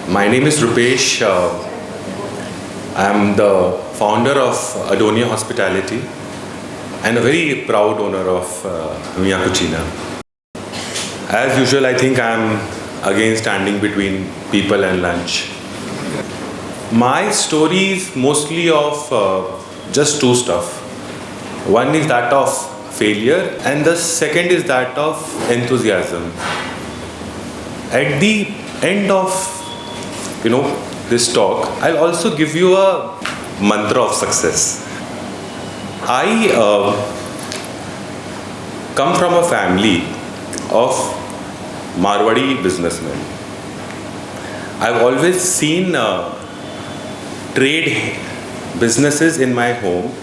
My name is Rupesh. I am the founder of Adonia Hospitality and a very proud owner of Mia Cucina. As usual, I think I am again standing between people and lunch. My story is mostly of just two stuff. One is that of failure, and the second is that of enthusiasm. At the end of this talk, I'll also give you a mantra of success. I come from a family of Marwadi businessmen. I've always seen trade businesses in my home,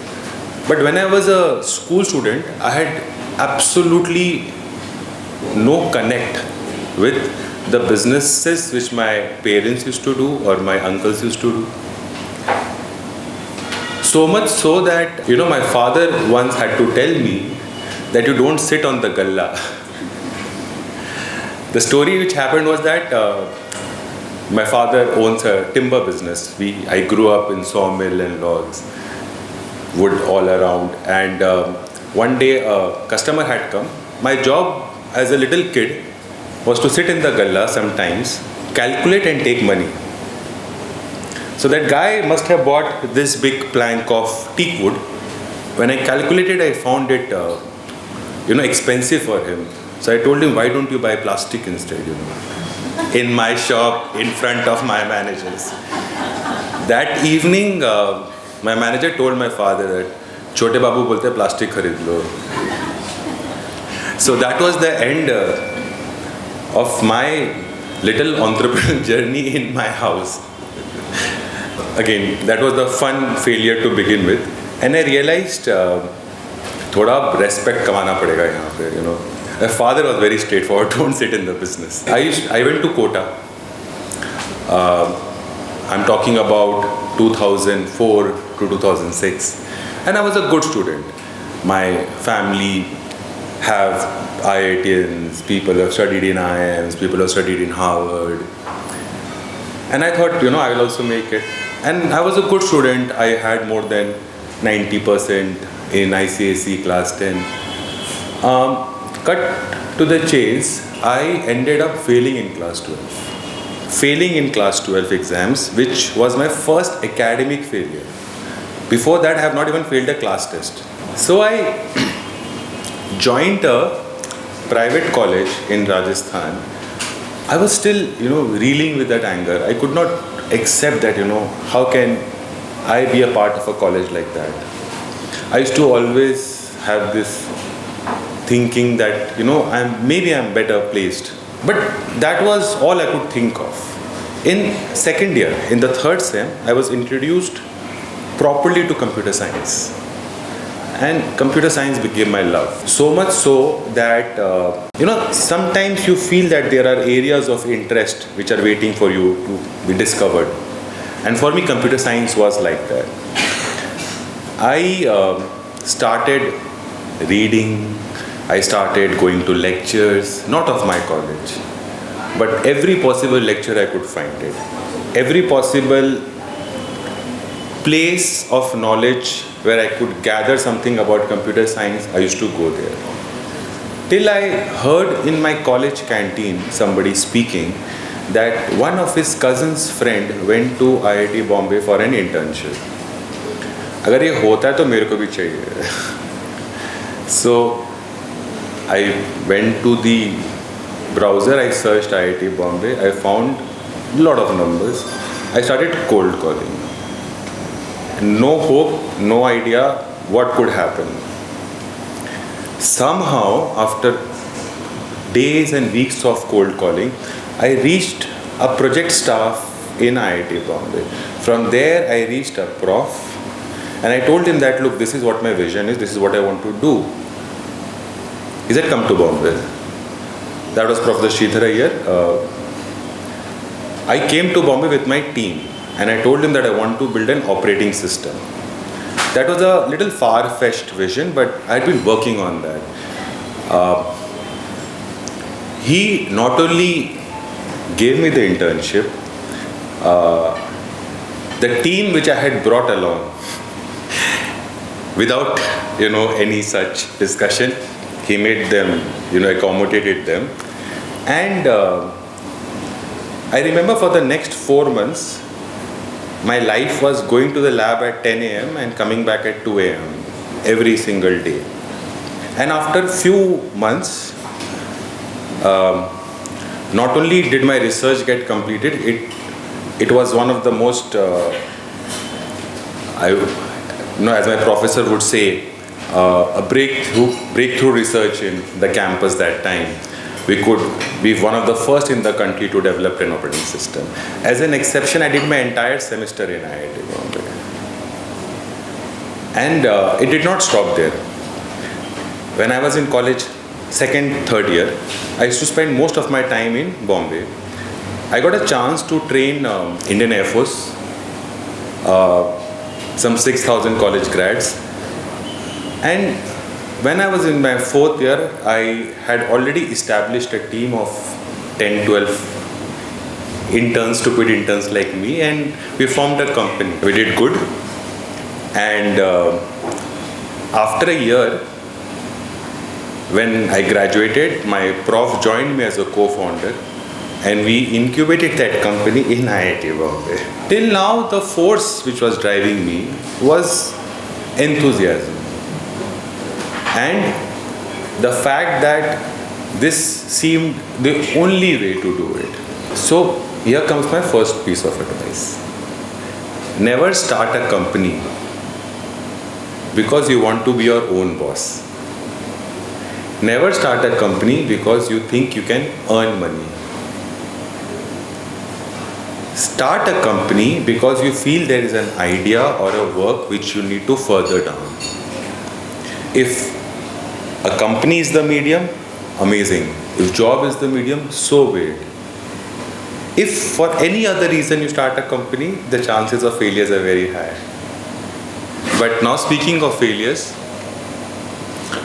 but when I was a school student, I had absolutely no connect with the businesses which my parents used to do or my uncles used to do. So much so that, my father once had to tell me that you don't sit on the galla. The story which happened was that my father owns a timber business. I grew up in sawmill and logs, wood all around. And one day a customer had come. My job as a little kid was to sit in the galla sometimes, calculate and take money. So that guy must have bought this big plank of teak wood. When I calculated, I found it, expensive for him. So I told him, why don't you buy plastic instead, in my shop, in front of my managers. That evening, my manager told my father that, Chote babu bolte plastic kharid lo. So that was the end of my little entrepreneurial journey in my house. Again, that was the fun failure to begin with. And I realized, thoda respect kamana padega yahan pe, My father was very straightforward, don't sit in the business. I went to Kota. I'm talking about 2004 to 2006. And I was a good student. My family have IITians, people who have studied in IIMs, people who have studied in Harvard. And I thought, I will also make it. And I was a good student. I had more than 90% in ICSE class 10. Cut to the chase, I ended up failing in class 12. Failing in class 12 exams, which was my first academic failure. Before that, I have not even failed a class test. So I joined a private college in Rajasthan. I was still, reeling with that anger. I could not accept that, how can I be a part of a college like that? I used to always have this thinking that, I'm better placed. But that was all I could think of. In second year, in the third sem, I was introduced properly to computer science. And computer science became my love. So much so that, sometimes you feel that there are areas of interest which are waiting for you to be discovered. And for me, computer science was like that. I started reading. I started going to lectures, not of my college, but every possible lecture I could find it. Every possible place of knowledge where I could gather something about computer science, I used to go there. Till I heard in my college canteen somebody speaking that one of his cousin's friend went to IIT Bombay for an internship. अगर ये होता है तो मेरे को भी चाहिए. So I went to the browser, I searched IIT Bombay, I found a lot of numbers. I started cold calling. No hope, no idea what could happen. Somehow, after days and weeks of cold calling, I reached a project staff in IIT Bombay. From there, I reached a prof and I told him that, look, this is what my vision is, this is what I want to do. He said, come to Bombay. That was Professor Sridhar Iyer. I came to Bombay with my team and I told him that I want to build an operating system. That was a little far-fetched vision, but I had been working on that. He not only gave me the internship, The team which I had brought along, without any such discussion, he made them, accommodated them. And I remember for the next 4 months, my life was going to the lab at 10 a.m. and coming back at 2 a.m. every single day. And after few months, not only did my research get completed, it was one of the most, as my professor would say, a breakthrough research in the campus that time. We could be one of the first in the country to develop an operating system. As an exception, I did my entire semester in IIT Bombay. And it did not stop there. When I was in college, second, third year, I used to spend most of my time in Bombay. I got a chance to train Indian Air Force, some 6,000 college grads. And when I was in my fourth year, I had already established a team of 10, 12 interns, stupid interns like me, and we formed a company. We did good. And after a year, when I graduated, my prof joined me as a co-founder, and we incubated that company in IIT Bombay. Till now, the force which was driving me was enthusiasm. And the fact that this seemed the only way to do it. So here comes my first piece of advice. Never start a company because you want to be your own boss. Never start a company because you think you can earn money. Start a company because you feel there is an idea or a work which you need to further down. If a company is the medium, amazing. If job is the medium, so be it. If for any other reason you start a company, the chances of failures are very high. But now speaking of failures,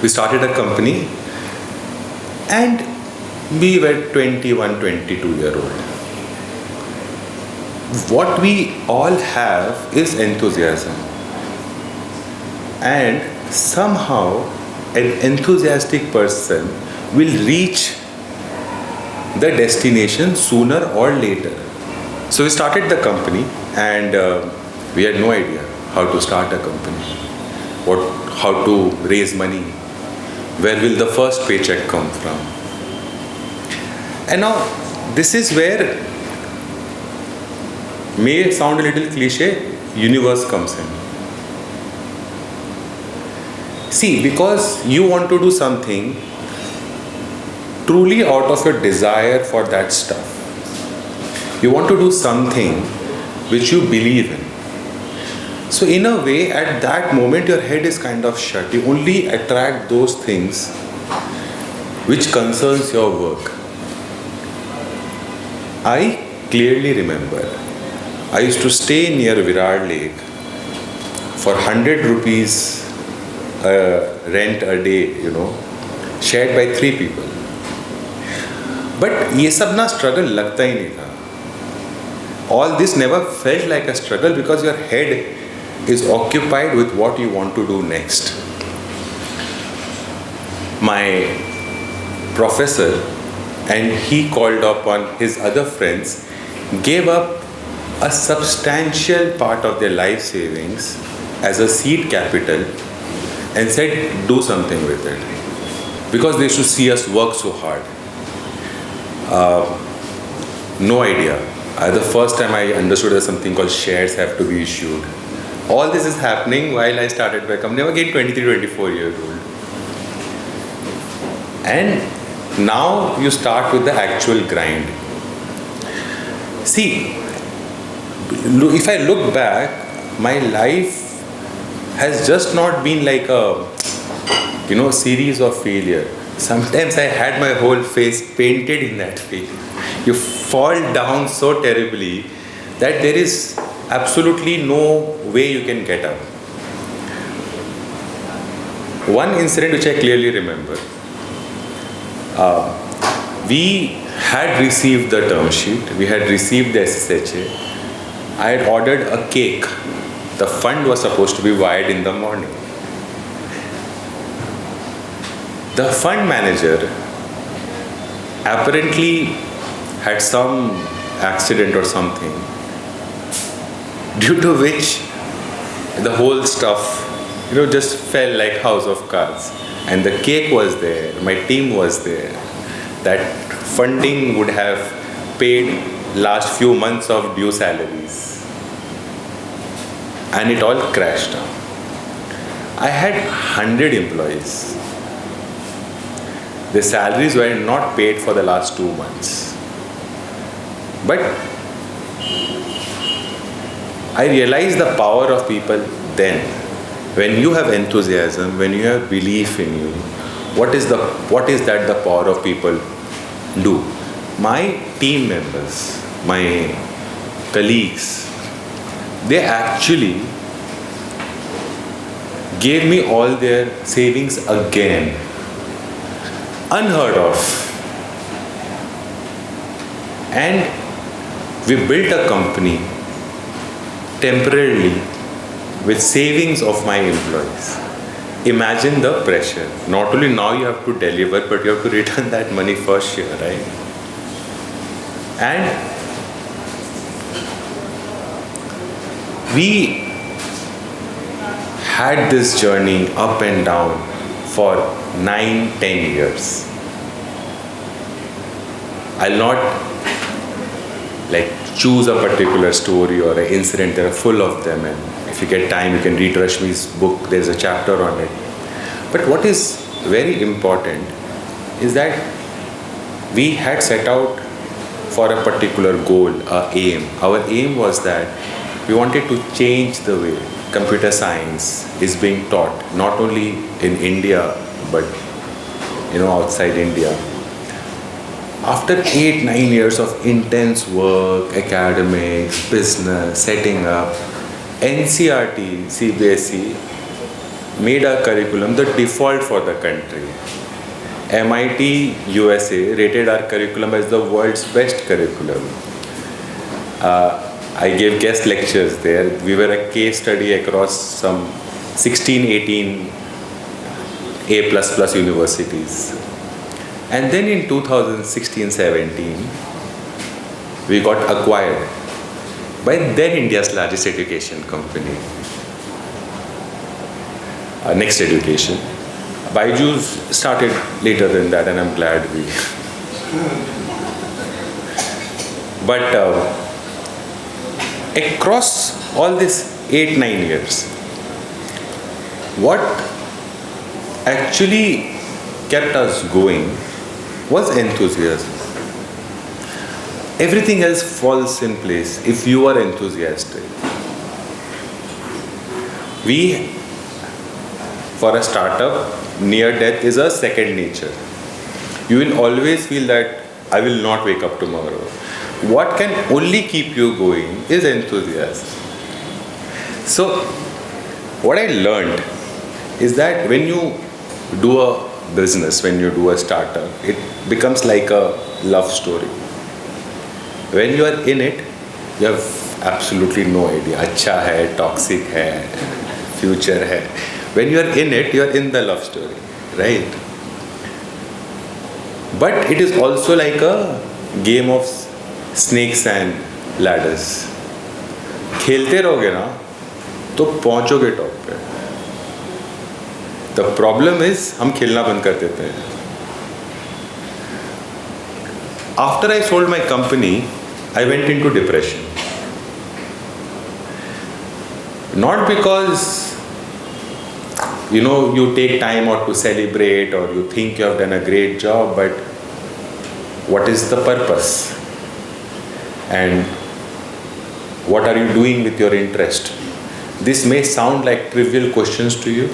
we started a company and we were 21, 22-year-old. What we all have is enthusiasm. And somehow an enthusiastic person will reach the destination sooner or later. So we started the company and we had no idea how to start a company, how to raise money, where will the first paycheck come from. And now this is where, may sound a little cliche, universe comes in. See, because you want to do something truly out of your desire for that stuff. You want to do something which you believe in. So in a way, at that moment, your head is kind of shut. You only attract those things which concerns your work. I clearly remember, I used to stay near Virar Lake for 100 rupees rent a day, shared by 3 people. But ये सब ना struggle लगता ही नहीं था. All this never felt like a struggle because your head is occupied with what you want to do next. My professor, and he called upon his other friends, gave up a substantial part of their life savings as a seed capital and said, do something with it. Because they should see us work so hard. No idea. The first time I understood that something called shares have to be issued. All this is happening while I started my company. I was again 23, 24 years old. And now you start with the actual grind. See, if I look back, my life has just not been like a series of failure. Sometimes I had my whole face painted in that failure. You fall down so terribly that there is absolutely no way you can get up. One incident which I clearly remember, we had received the term sheet, we had received the SSHA, I had ordered a cake. The fund was supposed to be wired in the morning. The fund manager apparently had some accident or something, due to which the whole stuff, just fell like house of cards. And the cake was there, my team was there. That funding would have paid last few months of due salaries. And it all crashed down. I had 100 employees. The salaries were not paid for the last 2 months. But I realized the power of people then. When you have enthusiasm, when you have belief in you, what is that the power of people do? My team members, my colleagues, they actually gave me all their savings again. Unheard of. And we built a company temporarily with savings of my employees. Imagine the pressure. Not only now you have to deliver, but you have to return that money first year, right? And we had this journey up and down for 9-10 years. I'll not choose a particular story or an incident. There are full of them, and if you get time you can read Rashmi's book. There's a chapter on it. But what is very important is that we had set out for a particular goal, a aim. Our aim was that we wanted to change the way computer science is being taught, not only in India but outside India. After 8-9 years of intense work, academics, business, setting up, NCRT, CBSE made our curriculum the default for the country. MIT, USA rated our curriculum as the world's best curriculum. I gave guest lectures there. We were a case study across some 16-18 A++ universities. And then in 2016-17, we got acquired by then India's largest education company, Next Education. Byju's started later than that, and I'm glad we. But across all this 8-9 years, what actually kept us going was enthusiasm. Everything else falls in place if you are enthusiastic. For a startup, near death is a second nature. You will always feel that I will not wake up tomorrow. What can only keep you going is enthusiasm. So, what I learned is that when you do a business, when you do a startup, it becomes like a love story. When you are in it, you have absolutely no idea. Acha hai, toxic hai, future hai. When you are in it, you are in the love story, right? But it is also like a game of snakes and ladders. खेलते रहोगे ना तो पहुंचोगे top पे. The problem is हम खेलना बंद कर देते हैं. After I sold my company, I went into depression. Not because you take time out to celebrate or you think you have done a great job, but what is the purpose? And what are you doing with your interest? This may sound like trivial questions to you,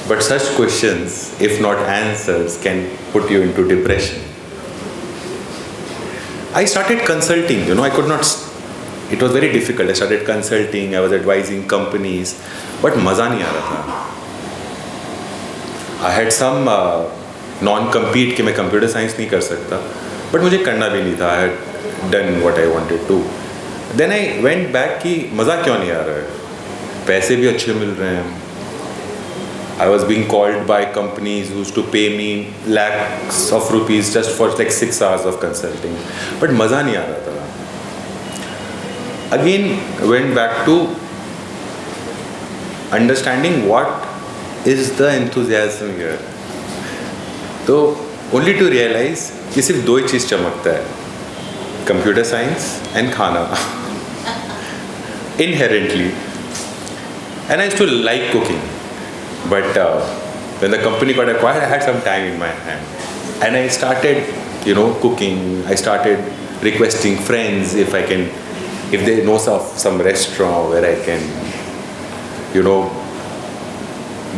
but such questions, if not answers, can put you into depression. I started consulting, I could not, it was very difficult. I started consulting, I was advising companies, but maza nahi aa raha tha. I had some non-compete कि मैं computer science नहीं कर सकता, but मुझे करना भी नहीं था. I had done what I wanted to. Then I went back कि मज़ा क्यों नहीं आ रहा है, पैसे भी अच्छे मिल रहे हैं. I was being called by companies who used to pay me lakhs of rupees just for like 6 hours of consulting, but मज़ा नहीं आ रहा था. Again went back to understanding what is the enthusiasm here. तो only to realize कि सिर्फ दो ही चीज़ चमकता है, कंप्यूटर साइंस एंड खाना. Inherently, and I used to like cooking, but when the company got acquired, I had some time in my hand, and I started, cooking. I started requesting friends if they know some restaurant where I can,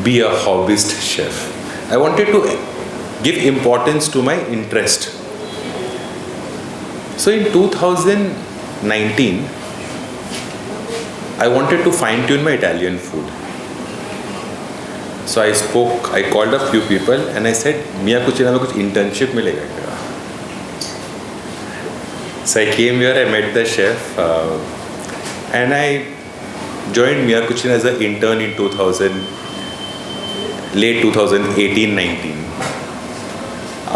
be a hobbyist chef. I wanted to give importance to my interest. So in 2019, I wanted to fine tune my Italian food. So I called a few people and I said, Mia Cucina में कुछ internship मिलेगा क्या? So I came here, I met the chef, and I joined Mia Cucina as an intern in late 2018-19.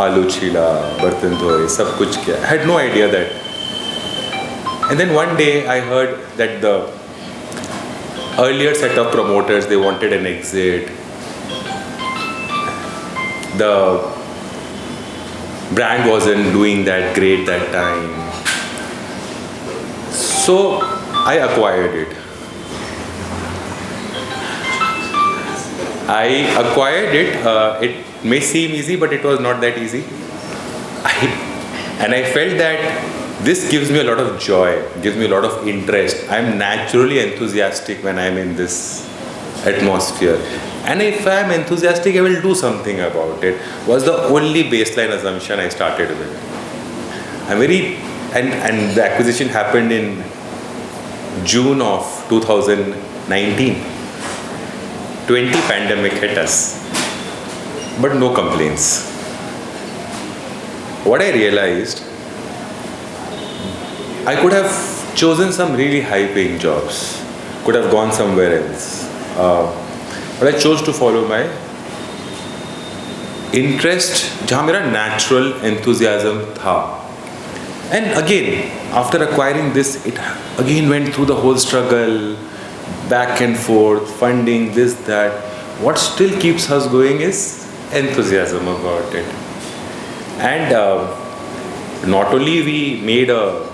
आलू छीला, बर्तन धोए, सब कुछ किया. I had no idea that. And then one day I heard that the earlier set of promoters, they wanted an exit. The brand wasn't doing that great that time. So I acquired it. It may seem easy, but it was not that easy. And I felt that this gives me a lot of joy, gives me a lot of interest. I'm naturally enthusiastic when I'm in this atmosphere. And if I'm enthusiastic, I will do something about it. Was the only baseline assumption I started with. And the acquisition happened in June of 2019. 20 pandemic hit us, but no complaints. What I realized, I could have chosen some really high-paying jobs, could have gone somewhere else, but I chose to follow my interest, जहाँ मेरा natural enthusiasm था. And again, after acquiring this, it again went through the whole struggle, back and forth, funding, this, that. What still keeps us going is enthusiasm about it. And not only we made a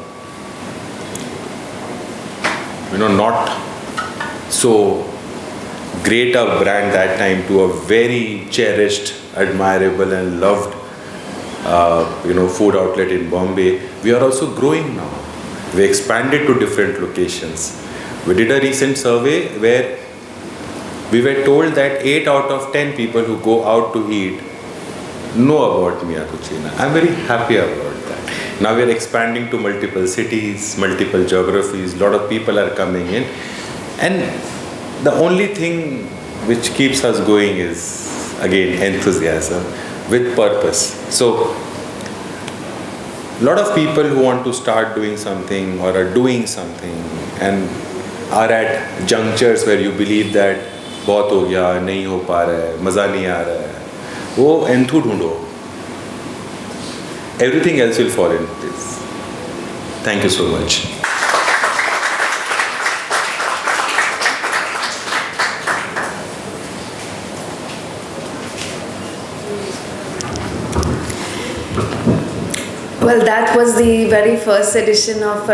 not so great a brand that time to a very cherished, admirable and loved food outlet in Bombay, we are also growing now. We expanded to different locations. We did a recent survey where we were told that 8 out of 10 people who go out to eat know about Mia Cucina. I'm very happy about that. Now we are expanding to multiple cities, multiple geographies. A lot of people are coming in. And the only thing which keeps us going is, again, enthusiasm with purpose. So, a lot of people who want to start doing something or are doing something and are at junctures where you believe that बहुत हो गया, नहीं हो पा रहा है, मज़ा नहीं आ रहा है, वो एंथू ढूंढो. Everything else will fall in place. Thank you so much. Well, that was the very first edition of